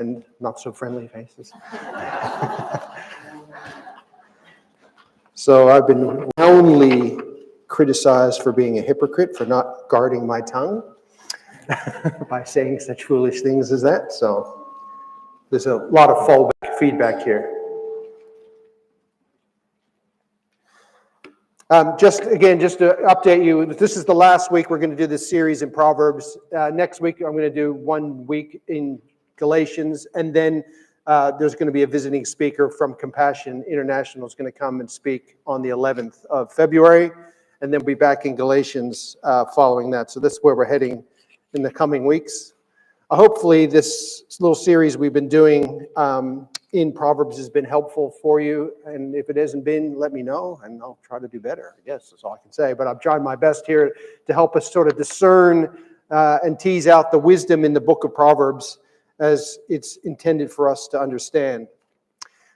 and not so friendly faces. So I've been roundly criticized for being a hypocrite, for not guarding my tongue by saying such foolish things as that. So there's a lot of fallback feedback here. Just to update you, this is the last week we're going to do this series in Proverbs. Next week I'm going to do 1 week in Galatians, and then there's going to be a visiting speaker from Compassion International is going to come and speak on the 11th of February, and then we'll be back in Galatians following that. So this is where we're heading in the coming weeks. Hopefully this little series we've been doing in Proverbs has been helpful for you, and if it hasn't been, let me know, and I'll try to do better. I guess that's all I can say, but I've tried my best here to help us sort of discern and tease out the wisdom in the book of Proverbs as it's intended for us to understand.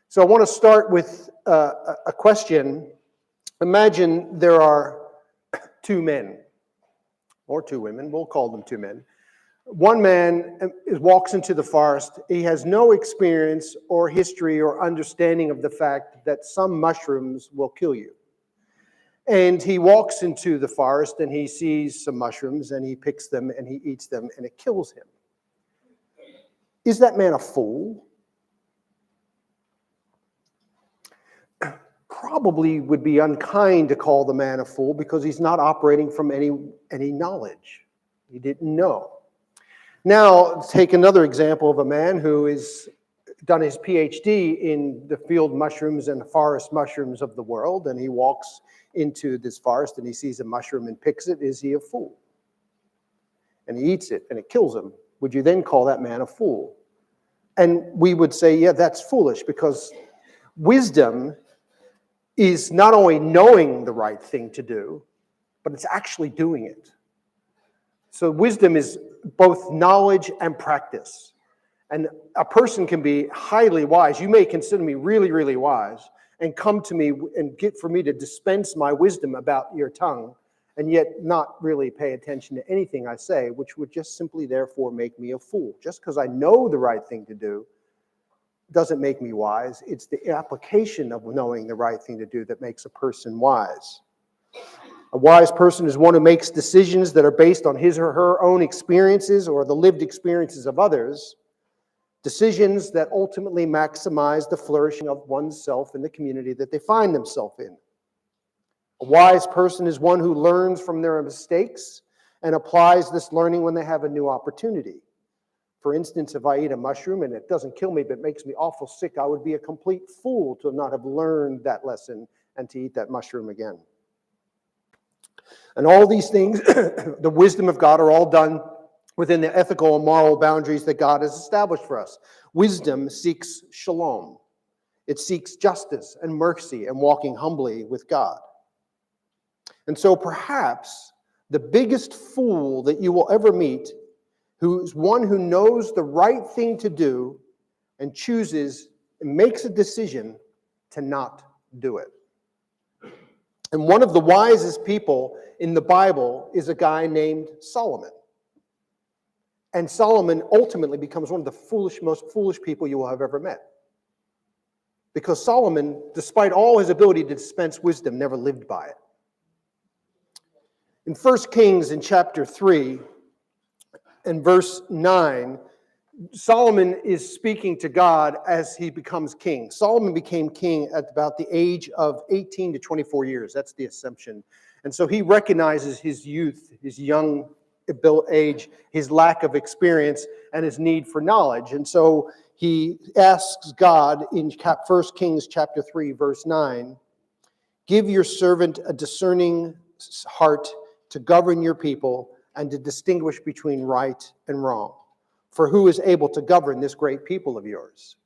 So I want to start with a question. Imagine there are 2 men, or 2 women, we'll call them 2 men. One man walks into the forest. He has no experience or history or understanding of the fact that some mushrooms will kill you. And he walks into the forest and he sees some mushrooms and he picks them and he eats them and it kills him. Is that man a fool? Probably would be unkind to call the man a fool because he's not operating from any knowledge. He didn't know. Now, take another example of a man who has done his PhD in the field mushrooms and forest mushrooms of the world, and he walks into this forest and he sees a mushroom and picks it. Is he a fool? And he eats it and it kills him. Would you then call that man a fool? And we would say, yeah, that's foolish, because wisdom is not only knowing the right thing to do, but it's actually doing it. So wisdom is both knowledge and practice. And a person can be highly wise. You may consider me really, really wise and come to me and get for me to dispense my wisdom about your tongue and yet not really pay attention to anything I say, which would just simply therefore make me a fool. Just because I know the right thing to do doesn't make me wise. It's the application of knowing the right thing to do that makes a person wise. A wise person is one who makes decisions that are based on his or her own experiences or the lived experiences of others, decisions that ultimately maximize the flourishing of oneself and the community that they find themselves in. A wise person is one who learns from their mistakes and applies this learning when they have a new opportunity. For instance, if I eat a mushroom and it doesn't kill me but makes me awful sick, I would be a complete fool to not have learned that lesson and to eat that mushroom again. And all these things, the wisdom of God, are all done within the ethical and moral boundaries that God has established for us. Wisdom seeks shalom. It seeks justice and mercy and walking humbly with God. And so perhaps the biggest fool that you will ever meet, who is one who knows the right thing to do and chooses and makes a decision to not do it. And one of the wisest people in the Bible is a guy named Solomon. And Solomon ultimately becomes one of the most foolish people you will have ever met. Because Solomon, despite all his ability to dispense wisdom, never lived by it. In 1 Kings in chapter 3 and verse 9, Solomon is speaking to God as he becomes king. Solomon became king at about the age of 18 to 24 years. That's the assumption. And so he recognizes his youth, his young age, his lack of experience, and his need for knowledge. And so he asks God in 1 Kings chapter 3, verse 9, "Give your servant a discerning heart to govern your people and to distinguish between right and wrong. For who is able to govern this great people of yours?"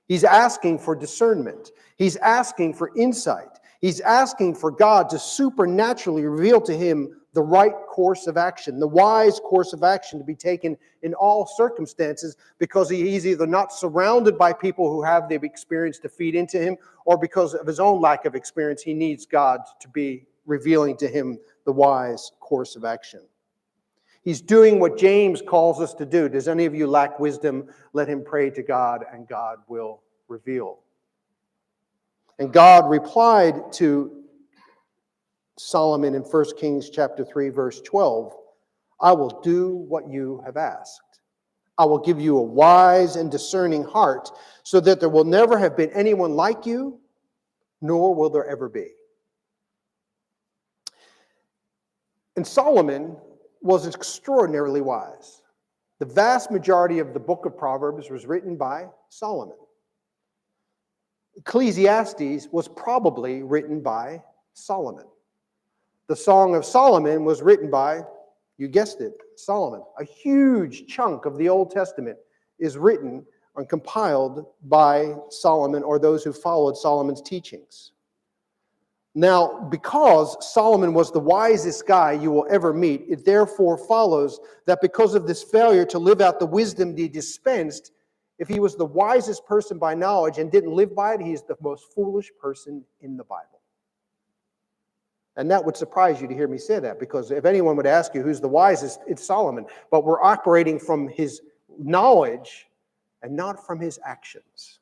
He's asking for discernment. He's asking for insight. He's asking for God to supernaturally reveal to him the right course of action, the wise course of action to be taken in all circumstances, because he's either not surrounded by people who have the experience to feed into him, or because of his own lack of experience, he needs God to be revealing to him the wise course of action. He's doing what James calls us to do. Does any of you lack wisdom? Let him pray to God, and God will reveal. And God replied to Solomon in 1 Kings chapter 3, verse 12, I will do what you have asked. I will give you a wise and discerning heart, so that there will never have been anyone like you, nor will there ever be. And Solomon was extraordinarily wise. The vast majority of the book of Proverbs was written by Solomon. Ecclesiastes was probably written by Solomon. The Song of Solomon was written by, you guessed it, Solomon. A huge chunk of the Old Testament is written and compiled by Solomon or those who followed Solomon's teachings. Now, because Solomon was the wisest guy you will ever meet, it therefore follows that because of this failure to live out the wisdom he dispensed, if he was the wisest person by knowledge and didn't live by it, he's the most foolish person in the Bible. And that would surprise you to hear me say that, because if anyone would ask you who's the wisest, it's Solomon. But we're operating from his knowledge and not from his actions.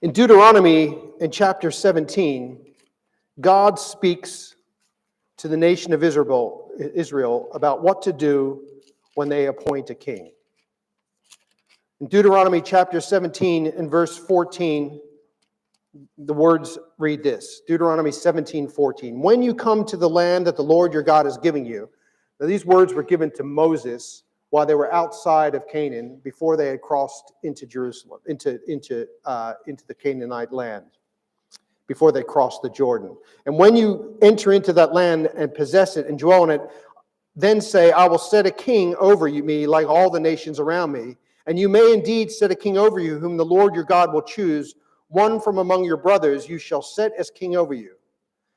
In Deuteronomy, in chapter 17, God speaks to the nation of Israel about what to do when they appoint a king. In Deuteronomy chapter 17 and verse 14, the words read this, Deuteronomy 17:14. When you come to the land that the Lord your God is giving you, now these words were given to Moses while they were outside of Canaan, before they had crossed into Jerusalem, into the Canaanite land, before they crossed the Jordan. And when you enter into that land and possess it and dwell in it, then say, I will set a king over me like all the nations around me. And you may indeed set a king over you, whom the Lord your God will choose, one from among your brothers you shall set as king over you.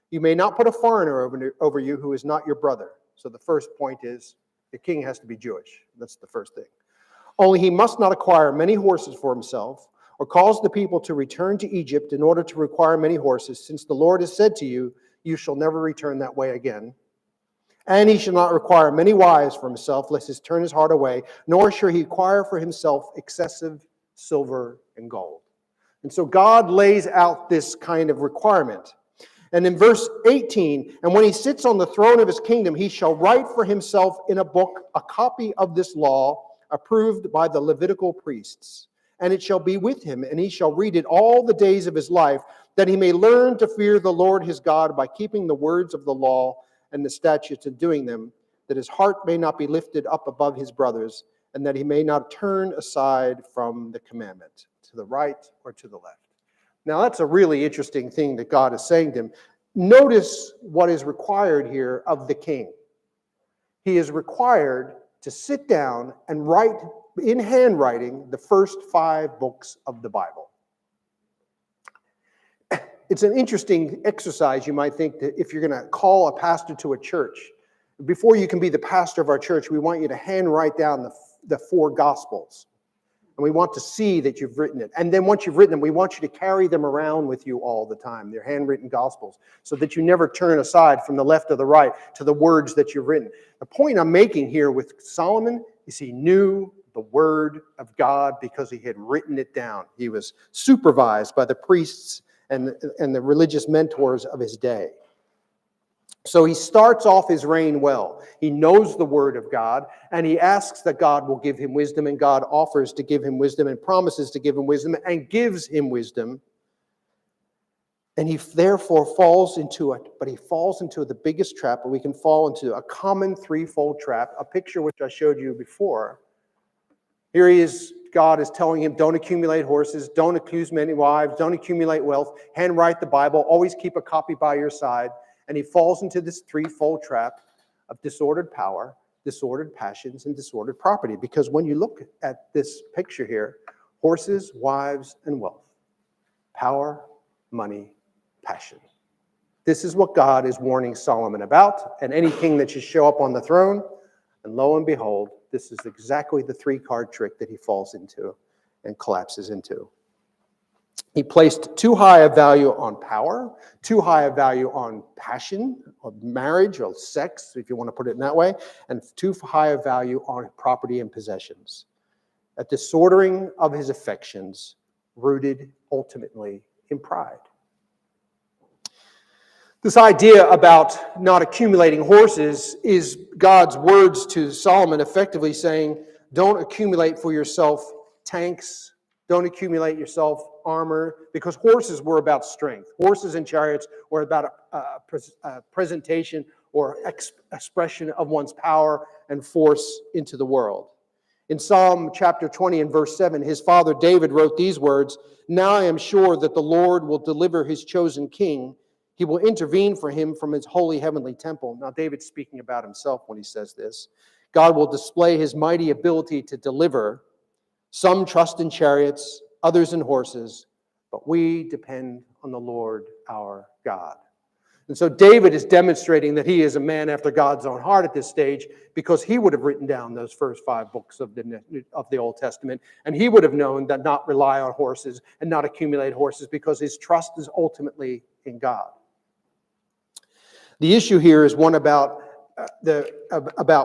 You may not put a foreigner over you who is not your brother. So the first point is, the king has to be Jewish. That's the first thing. Only he must not acquire many horses for himself, or cause the people to return to Egypt in order to require many horses, since the Lord has said to you, you shall never return that way again. And he shall not require many wives for himself, lest he turn his heart away, nor shall he acquire for himself excessive silver and gold. And so God lays out this kind of requirement. And in verse 18, and when he sits on the throne of his kingdom, he shall write for himself in a book a copy of this law, approved by the Levitical priests. And it shall be with him, and he shall read it all the days of his life, that he may learn to fear the Lord his God by keeping the words of the law and the statutes and doing them, that his heart may not be lifted up above his brothers, and that he may not turn aside from the commandment, to the right or to the left. Now, that's a really interesting thing that God is saying to him. Notice what is required here of the king. He is required to sit down and write in handwriting the first 5 books of the Bible. It's an interesting exercise, you might think, that if you're going to call a pastor to a church, before you can be the pastor of our church, we want you to handwrite down the 4 Gospels. And we want to see that you've written it. And then once you've written them, we want you to carry them around with you all the time. They're handwritten Gospels, so that you never turn aside from the left or the right to the words that you've written. The point I'm making here with Solomon is he knew the word of God because he had written it down. He was supervised by the priests and the religious mentors of his day. So he starts off his reign well. He knows the word of God, and he asks that God will give him wisdom, and God offers to give him wisdom and promises to give him wisdom and gives him wisdom. And he therefore falls into it, but he falls into the biggest trap, or we can fall into a common threefold trap, a picture which I showed you before. Here he is, God is telling him, don't accumulate horses, don't accuse many wives, don't accumulate wealth, handwrite the Bible, always keep a copy by your side. And he falls into this threefold trap of disordered power, disordered passions, and disordered property. Because when you look at this picture here, horses, wives, and wealth, power, money, passion. This is what God is warning Solomon about, and any king that should show up on the throne. And lo and behold, this is exactly the 3-card trick that he falls into and collapses into. He placed too high a value on power, too high a value on passion, or marriage, or sex, if you want to put it in that way, and too high a value on property and possessions. A disordering of his affections, rooted ultimately in pride. This idea about not accumulating horses is God's words to Solomon, effectively saying, don't accumulate for yourself tanks, don't accumulate yourself armor, because horses were about strength. Horses and chariots were about a presentation or expression of one's power and force into the world. In Psalm chapter 20 and verse 7, his father David wrote these words, "Now I am sure that the Lord will deliver his chosen king. He will intervene for him from his holy heavenly temple." Now, David's speaking about himself when he says this. God will display his mighty ability to deliver. Some trust in chariots, others in horses, but we depend on the Lord our God. And so David is demonstrating that he is a man after God's own heart at this stage, because he would have written down those first 5 books of the Old Testament, and he would have known that not rely on horses and not accumulate horses, because his trust is ultimately in God. The issue here is one about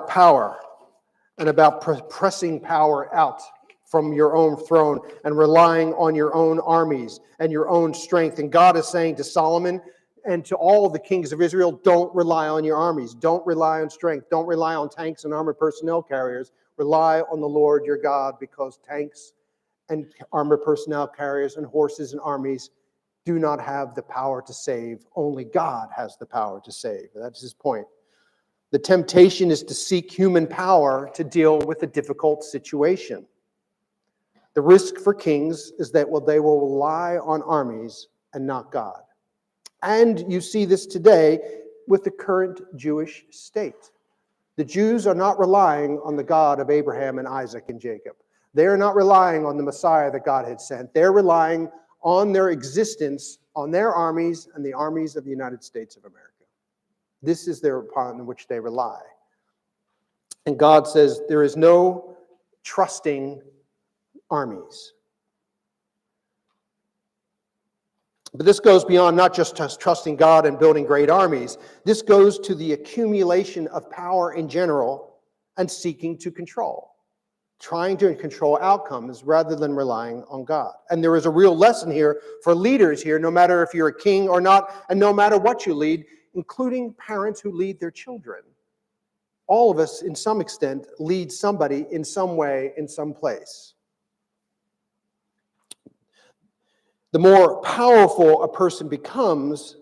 power and about pressing power out from your own throne and relying on your own armies and your own strength. And God is saying to Solomon and to all the kings of Israel, don't rely on your armies. Don't rely on strength. Don't rely on tanks and armored personnel carriers. Rely on the Lord your God, because tanks and armored personnel carriers and horses and armies do not have the power to save. Only God has the power to save. That's his point. The temptation is to seek human power to deal with a difficult situation. The risk for kings is that they will rely on armies and not God. And you see this today with the current Jewish state. The Jews are not relying on the God of Abraham and Isaac and Jacob. They are not relying on the Messiah that God had sent. They're relying on their existence, on their armies and the armies of the United States of America. This is their upon which they rely. And God says there is no trusting armies. But this goes beyond not just trusting God and building great armies. This goes to the accumulation of power in general and seeking to control. Trying to control outcomes rather than relying on God. And there is a real lesson here for leaders here, no matter if you're a king or not, and no matter what you lead, including parents who lead their children. All of us, in some extent, lead somebody in some way, in some place. The more powerful a person becomes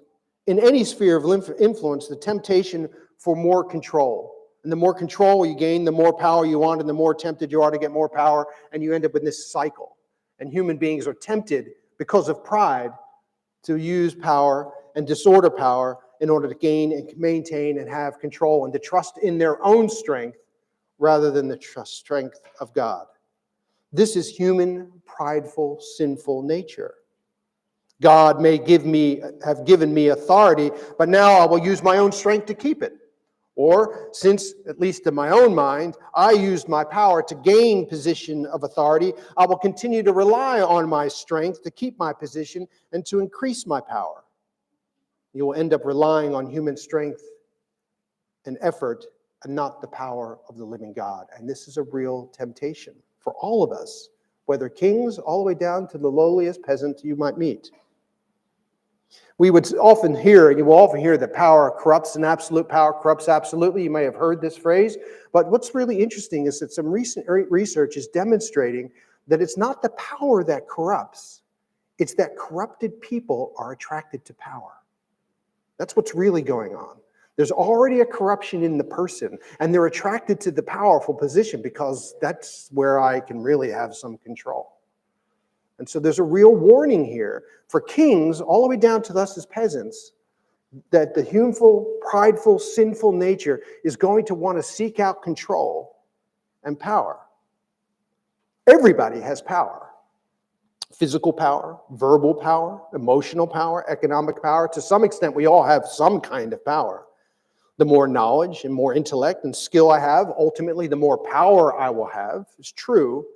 in any sphere of influence, the temptation for more control. And the more control you gain, the more power you want, and the more tempted you are to get more power, and you end up in this cycle. And human beings are tempted, because of pride, to use power and disorder power in order to gain and maintain and have control, and to trust in their own strength rather than the strength of God. This is human, prideful, sinful nature. God may have given me authority, but now I will use my own strength to keep it. Or, since, at least in my own mind, I used my power to gain position of authority, I will continue to rely on my strength to keep my position and to increase my power. You will end up relying on human strength and effort and not the power of the living God. And this is a real temptation for all of us, whether kings all the way down to the lowliest peasant you might meet. We would often hear, and you will often hear, that power corrupts and absolute power corrupts absolutely. You may have heard this phrase. But what's really interesting is that some recent research is demonstrating that it's not the power that corrupts. It's that corrupted people are attracted to power. That's what's really going on. There's already a corruption in the person, and they're attracted to the powerful position because that's where I can really have some control. And so there's a real warning here for kings, all the way down to us as peasants, that the humble, prideful, sinful nature is going to want to seek out control and power. Everybody has power. Physical power, verbal power, emotional power, economic power. To some extent, we all have some kind of power. The more knowledge and more intellect and skill I have, ultimately the more power I will have. It's true.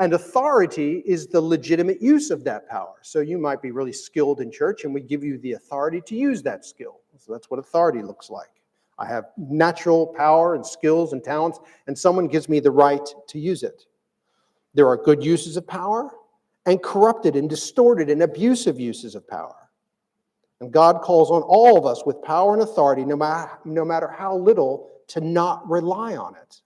And authority is the legitimate use of that power. So you might be really skilled in church, and we give you the authority to use that skill. So that's what authority looks like. I have natural power and skills and talents, and someone gives me the right to use it. There are good uses of power and corrupted and distorted and abusive uses of power. And God calls on all of us with power and authority, no matter how little, to not rely on it,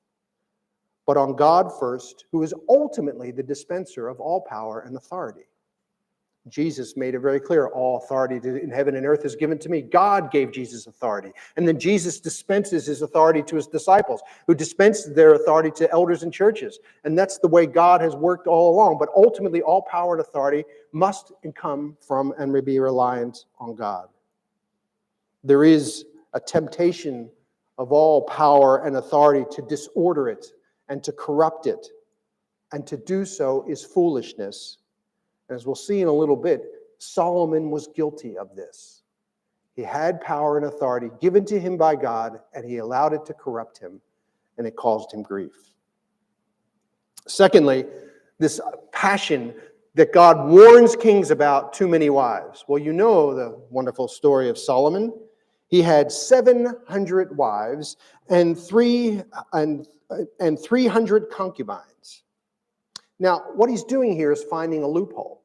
but on God first, who is ultimately the dispenser of all power and authority. Jesus made it very clear, all authority in heaven and earth is given to me. God gave Jesus authority. And then Jesus dispenses his authority to his disciples, who dispense their authority to elders and churches. And that's the way God has worked all along. But ultimately, all power and authority must come from and be reliant on God. There is a temptation of all power and authority to disorder it and to corrupt it. And to do so is foolishness. As we'll see in a little bit, Solomon was guilty of this. He had power and authority given to him by God, and he allowed it to corrupt him, and it caused him grief. Secondly, this passion that God warns kings about too many wives. Well, you know the wonderful story of Solomon. He had 700 wives and 300 concubines. Now, what he's doing here is finding a loophole.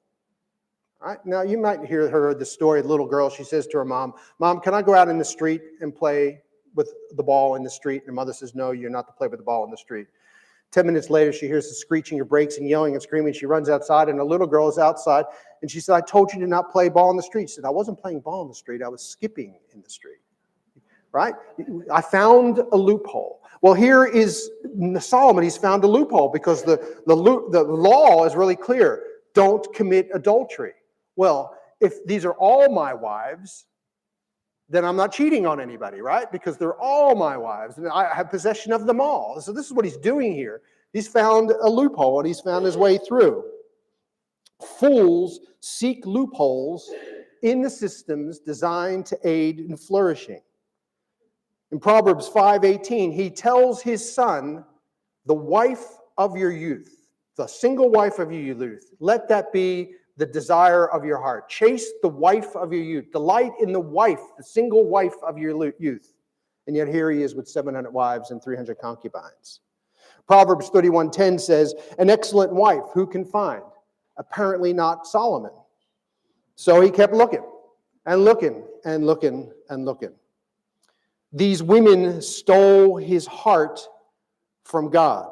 All right? Now, you might hear the story of the little girl. She says to her mom, "Mom, can I go out in the street and play with the ball in the street?" And her mother says, "No, you're not to play with the ball in the street." 10 minutes later, she hears the screeching of brakes and yelling and screaming. She runs outside, and the little girl is outside. And she said, "I told you to not play ball in the street." She said, "I wasn't playing ball in the street. I was skipping in the street." Right? I found a loophole. Well, here is Solomon. He's found a loophole because the law is really clear. Don't commit adultery. Well, if these are all my wives, then I'm not cheating on anybody, right? Because they're all my wives, and I have possession of them all. So this is what he's doing here. He's found a loophole, and he's found his way through. Fools seek loopholes in the systems designed to aid in flourishing. In Proverbs 5:18, he tells his son, "The wife of your youth, the single wife of your youth, let that be the desire of your heart. Chase the wife of your youth. Delight in the wife, the single wife of your youth." And yet here he is with 700 wives and 300 concubines. Proverbs 31:10 says, "An excellent wife who can find?" Apparently not Solomon. So he kept looking and looking and looking and looking. These women stole his heart from God,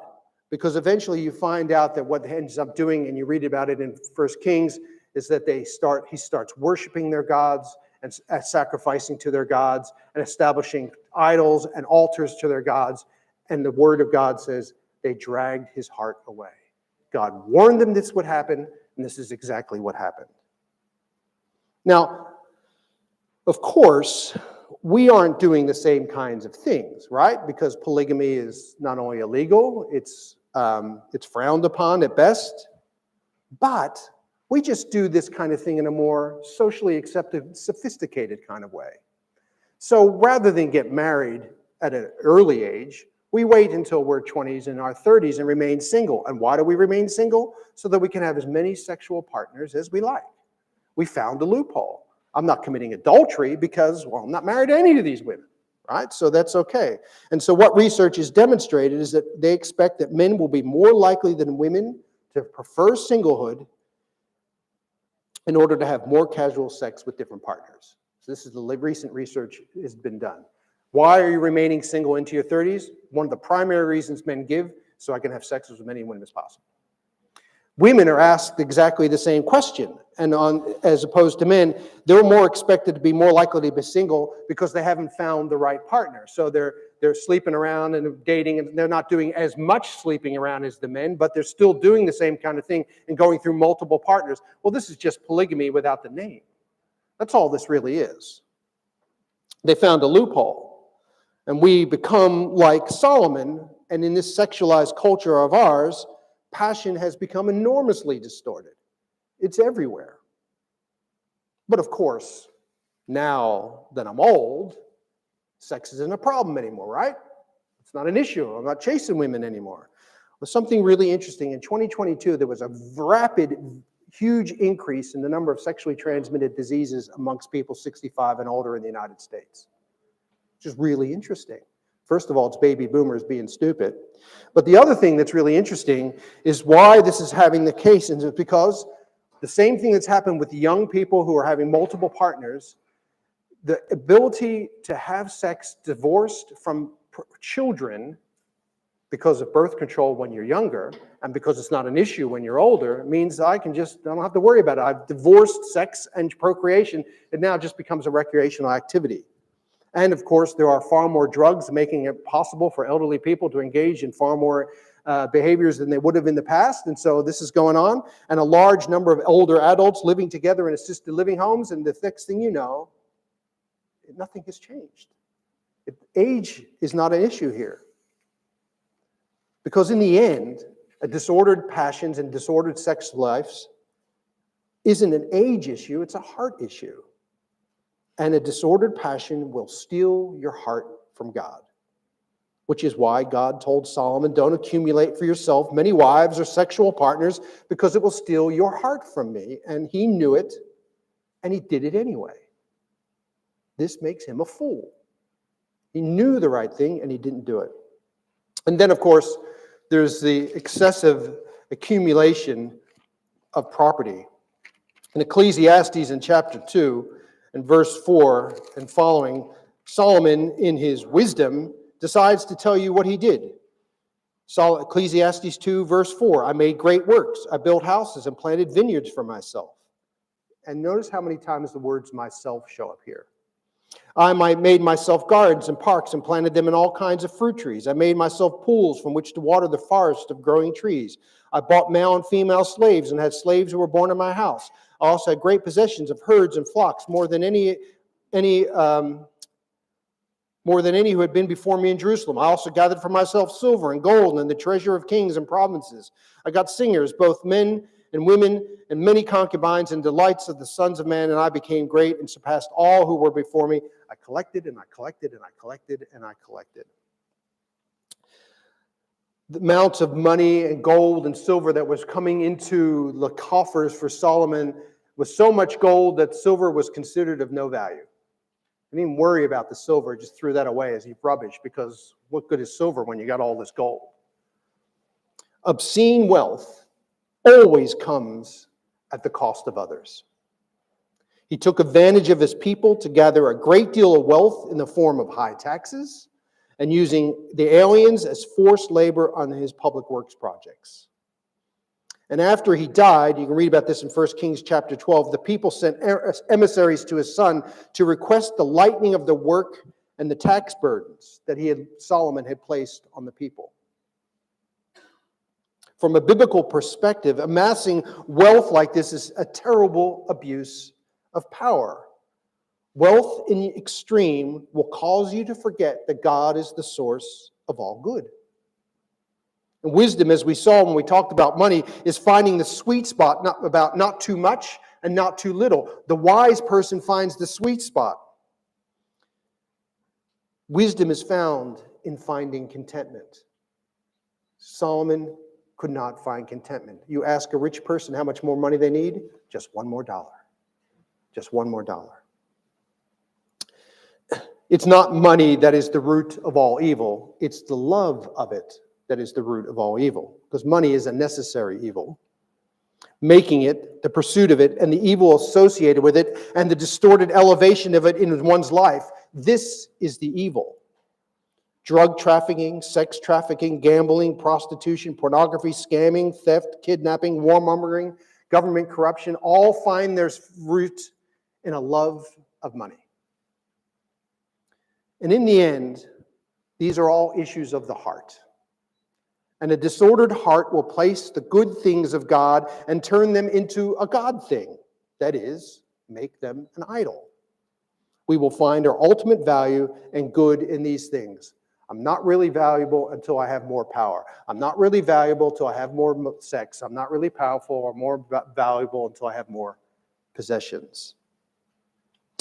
because eventually you find out that what he ends up doing, and you read about it in 1 Kings, is that he starts worshiping their gods and sacrificing to their gods and establishing idols and altars to their gods. And the word of God says they dragged his heart away. God warned them this would happen, and this is exactly what happened. Now, of course, we aren't doing the same kinds of things, right? Because polygamy is not only illegal, it's frowned upon at best, but we just do this kind of thing in a more socially accepted, sophisticated kind of way. So rather than get married at an early age, we wait until we're 20s and our 30s and remain single. And why do we remain single? So that we can have as many sexual partners as we like. We found a loophole. I'm not committing adultery because, well, I'm not married to any of these women, right? So that's okay. And so what research has demonstrated is that they expect that men will be more likely than women to prefer singlehood in order to have more casual sex with different partners. So this is the recent research has been done. Why are you remaining single into your 30s? One of the primary reasons men give, so I can have sex with as many women as possible. Women are asked exactly the same question, and as opposed to men, they're more expected to be more likely to be single because they haven't found the right partner. So they're sleeping around and dating, and they're not doing as much sleeping around as the men, but they're still doing the same kind of thing and going through multiple partners. Well, this is just polygamy without the name. That's all this really is. They found a loophole, and we become like Solomon, and in this sexualized culture of ours, passion has become enormously distorted. It's everywhere. But of course, now that I'm old, sex isn't a problem anymore, right? It's not an issue. I'm not chasing women anymore. was something really interesting. In 2022, there was a rapid, huge increase in the number of sexually transmitted diseases amongst people 65 and older in the United States, which is really interesting. First of all, it's baby boomers being stupid. But the other thing that's really interesting is why this is having the case, and it's because the same thing that's happened with young people who are having multiple partners, the ability to have sex divorced from children because of birth control when you're younger, and because it's not an issue when you're older, means I don't have to worry about it. I've divorced sex and procreation. It now just becomes a recreational activity. And of course, there are far more drugs making it possible for elderly people to engage in far more behaviors than they would have in the past. And so this is going on. And a large number of older adults living together in assisted living homes. And the next thing you know, nothing has changed. Age is not an issue here. Because in the end, a disordered passions and disordered sex lives isn't an age issue, it's a heart issue. And a disordered passion will steal your heart from God, which is why God told Solomon, don't accumulate for yourself many wives or sexual partners, because it will steal your heart from me. And he knew it, and he did it anyway. This makes him a fool. He knew the right thing, and he didn't do it. And then, of course, there's the excessive accumulation of property. In Ecclesiastes in chapter 2, in verse 4 and following, Solomon, in his wisdom, decides to tell you what he did. Ecclesiastes 2, verse 4, I made great works. I built houses and planted vineyards for myself. And notice how many times the words myself show up here. I made myself gardens and parks and planted them in all kinds of fruit trees. I made myself pools from which to water the forest of growing trees. I bought male and female slaves and had slaves who were born in my house. I also had great possessions of herds and flocks, more than any who had been before me in Jerusalem. I also gathered for myself silver and gold and the treasure of kings and provinces. I got singers, both men and women, and many concubines and delights of the sons of man, and I became great and surpassed all who were before me. I collected and I collected and I collected and I collected. The amounts of money and gold and silver that was coming into the coffers for Solomon was so much gold that silver was considered of no value. He didn't even worry about the silver, just threw that away as rubbish, because what good is silver when you got all this gold? Obscene wealth always comes at the cost of others. He took advantage of his people to gather a great deal of wealth in the form of high taxes and using the aliens as forced labor on his public works projects. And after he died, you can read about this in 1 Kings chapter 12, the people sent emissaries to his son to request the lightening of the work and the tax burdens that Solomon had placed on the people. From a biblical perspective, amassing wealth like this is a terrible abuse of power. Wealth in the extreme will cause you to forget that God is the source of all good. And wisdom, as we saw when we talked about money, is finding the sweet spot, not too much and not too little. The wise person finds the sweet spot. Wisdom is found in finding contentment. Solomon could not find contentment. You ask a rich person how much more money they need, just one more dollar. Just one more dollar. It's not money that is the root of all evil. It's the love of it that is the root of all evil. Because money is a necessary evil. Making it, the pursuit of it, and the evil associated with it, and the distorted elevation of it in one's life, this is the evil. Drug trafficking, sex trafficking, gambling, prostitution, pornography, scamming, theft, kidnapping, warmongering, government corruption, all find their root in a love of money. And in the end, these are all issues of the heart. And a disordered heart will place the good things of God and turn them into a God thing. That is, make them an idol. We will find our ultimate value and good in these things. I'm not really valuable until I have more power. I'm not really valuable until I have more sex. I'm not really powerful or more valuable until I have more possessions.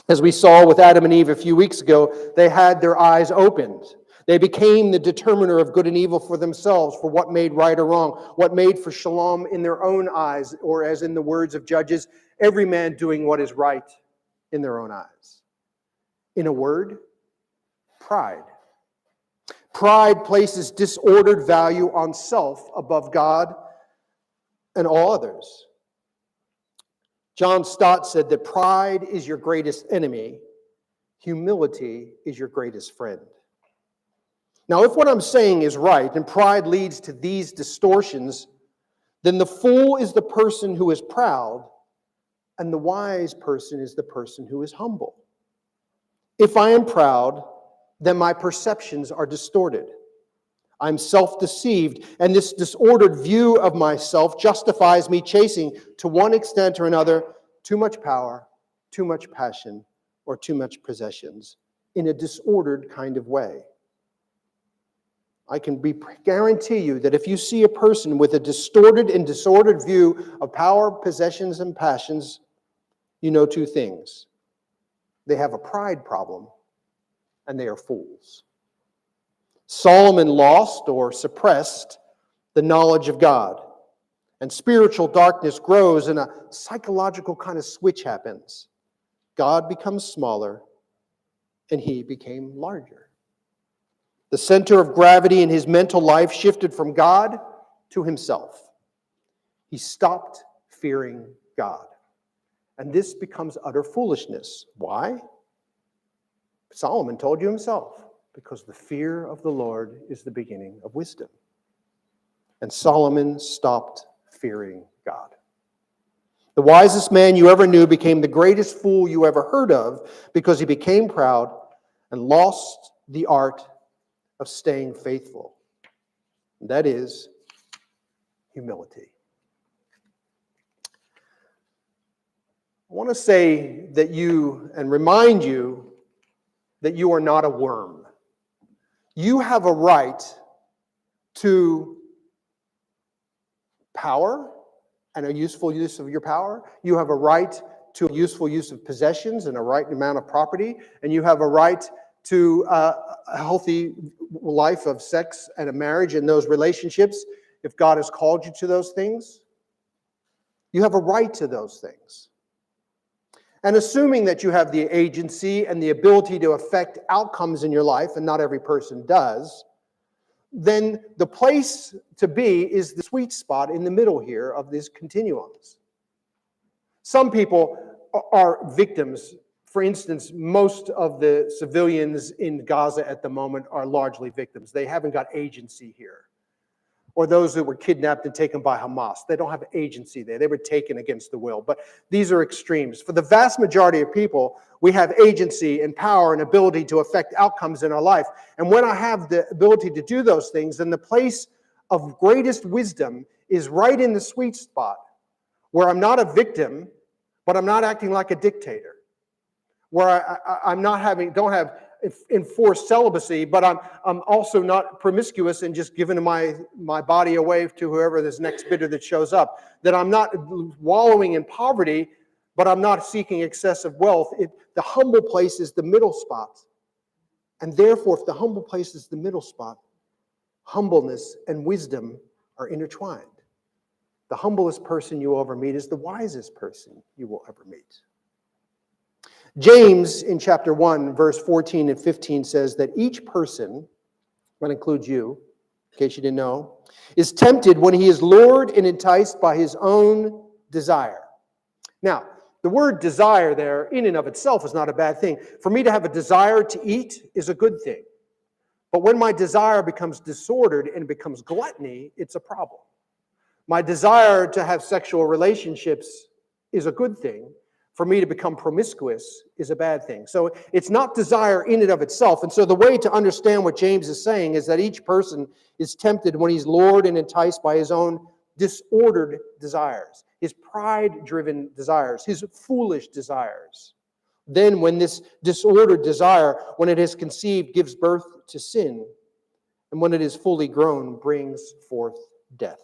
As we saw with Adam and Eve a few weeks ago, they had their eyes opened. They became the determiner of good and evil for themselves, for what made right or wrong, what made for shalom in their own eyes, or as in the words of Judges, every man doing what is right in their own eyes. In a word, pride. Pride places disordered value on self above God and all others. John Stott said that pride is your greatest enemy, humility is your greatest friend. Now, if what I'm saying is right, and pride leads to these distortions, then the fool is the person who is proud, and the wise person is the person who is humble. If I am proud, then my perceptions are distorted. I'm self-deceived, and this disordered view of myself justifies me chasing, to one extent or another, too much power, too much passion, or too much possessions in a disordered kind of way. I can guarantee you that if you see a person with a distorted and disordered view of power, possessions, and passions, you know two things. They have a pride problem, and they are fools. Solomon lost or suppressed the knowledge of God, and spiritual darkness grows, and a psychological kind of switch happens. God becomes smaller, and he became larger. The center of gravity in his mental life shifted from God to himself. He stopped fearing God. And this becomes utter foolishness. Why? Solomon told you himself, because the fear of the Lord is the beginning of wisdom. And Solomon stopped fearing God. The wisest man you ever knew became the greatest fool you ever heard of because he became proud and lost the art of staying faithful. And that is humility. I want to say that and remind you that you are not a worm. You have a right to power and a useful use of your power. You have a right to a useful use of possessions and a right amount of property. And you have a right to a healthy life of sex and a marriage and those relationships if God has called you to those things. You have a right to those things. And assuming that you have the agency and the ability to affect outcomes in your life, and not every person does, then the place to be is the sweet spot in the middle here of these continuums. Some people are victims. For instance, most of the civilians in Gaza at the moment are largely victims. They haven't got agency here. Or those that were kidnapped and taken by Hamas. They don't have agency there. They were taken against the will. But these are extremes. For the vast majority of people, we have agency and power and ability to affect outcomes in our life. And when I have the ability to do those things, then the place of greatest wisdom is right in the sweet spot, where I'm not a victim, but I'm not acting like a dictator. Where I'm not don't have enforced celibacy, but I'm also not promiscuous and just giving my body away to whoever this next bidder that shows up. That I'm not wallowing in poverty, but I'm not seeking excessive wealth. The humble place is the middle spot. And therefore, if the humble place is the middle spot, humbleness and wisdom are intertwined. The humblest person you will ever meet is the wisest person you will ever meet. James, in chapter 1, verse 14 and 15, says that each person, that includes you, in case you didn't know, is tempted when he is lured and enticed by his own desire. Now, the word desire there, in and of itself, is not a bad thing. For me to have a desire to eat is a good thing. But when my desire becomes disordered and becomes gluttony, it's a problem. My desire to have sexual relationships is a good thing. For me to become promiscuous is a bad thing. So it's not desire in and of itself. And so the way to understand what James is saying is that each person is tempted when he's lured and enticed by his own disordered desires, his pride-driven desires, his foolish desires. Then when this disordered desire, when it is conceived, gives birth to sin, and when it is fully grown, brings forth death.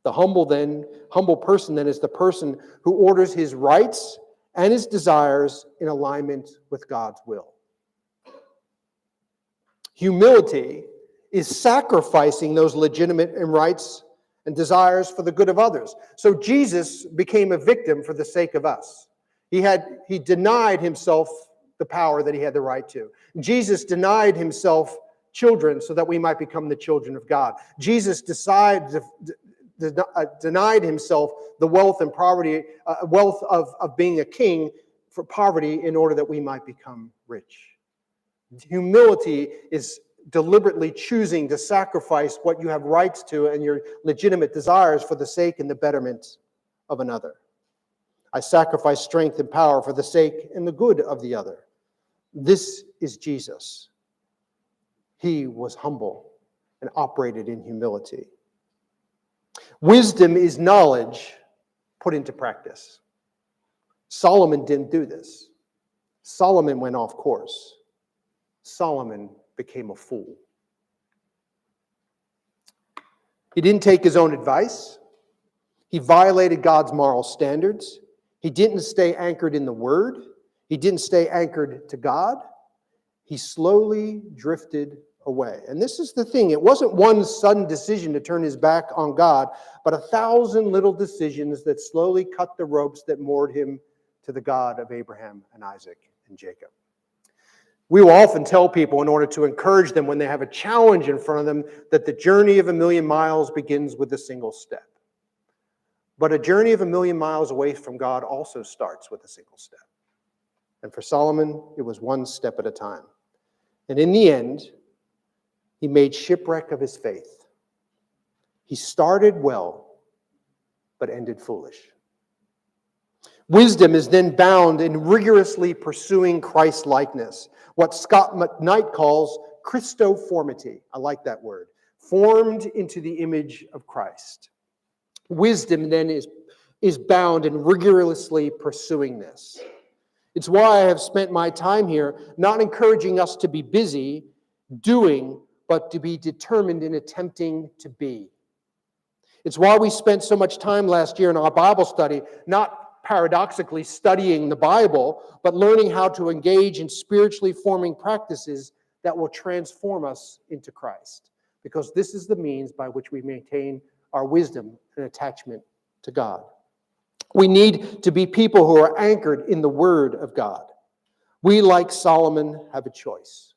The humble person then is the person who orders his rights and his desires in alignment with God's will. Humility is sacrificing those legitimate and rights and desires for the good of others. So Jesus became a victim for the sake of us. He denied himself the power that he had the right to. Jesus denied himself children so that we might become the children of God. Jesus denied himself the wealth and poverty, wealth of being a king for poverty in order that we might become rich. Humility is deliberately choosing to sacrifice what you have rights to and your legitimate desires for the sake and the betterment of another. I sacrifice strength and power for the sake and the good of the other. This is Jesus. He was humble and operated in humility. Wisdom is knowledge put into practice. Solomon didn't do this. Solomon went off course. Solomon became a fool. He didn't take his own advice. He violated God's moral standards. He didn't stay anchored in the Word. He didn't stay anchored to God. He slowly drifted away. And this is the thing. It wasn't one sudden decision to turn his back on God, but 1,000 little decisions that slowly cut the ropes that moored him to the God of Abraham and Isaac and Jacob. We will often tell people, in order to encourage them when they have a challenge in front of them, that the journey of 1,000,000 miles begins with a single step. But a journey of 1,000,000 miles away from God also starts with a single step. And for Solomon, it was one step at a time. And in the end, he made shipwreck of his faith. He started well, but ended foolish. Wisdom is then bound in rigorously pursuing Christ-likeness, what Scott McKnight calls Christoformity. I like that word. Formed into the image of Christ. Wisdom then is bound in rigorously pursuing this. It's why I have spent my time here not encouraging us to be busy doing, but to be determined in attempting to be. It's why we spent so much time last year in our Bible study, not paradoxically studying the Bible, but learning how to engage in spiritually forming practices that will transform us into Christ. Because this is the means by which we maintain our wisdom and attachment to God. We need to be people who are anchored in the Word of God. We, like Solomon, have a choice.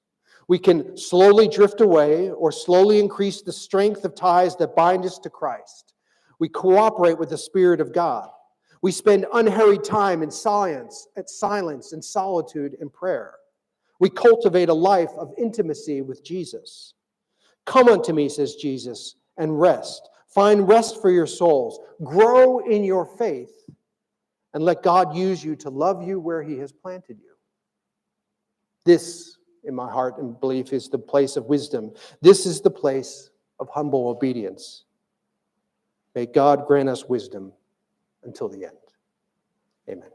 We can slowly drift away or slowly increase the strength of ties that bind us to Christ. We cooperate with the Spirit of God. We spend unhurried time in silence and solitude and prayer. We cultivate a life of intimacy with Jesus. Come unto me, says Jesus, and rest. Find rest for your souls. Grow in your faith, and let God use you to love you where He has planted you. This, in my heart and belief, is the place of wisdom. This is the place of humble obedience. May God grant us wisdom until the end. Amen.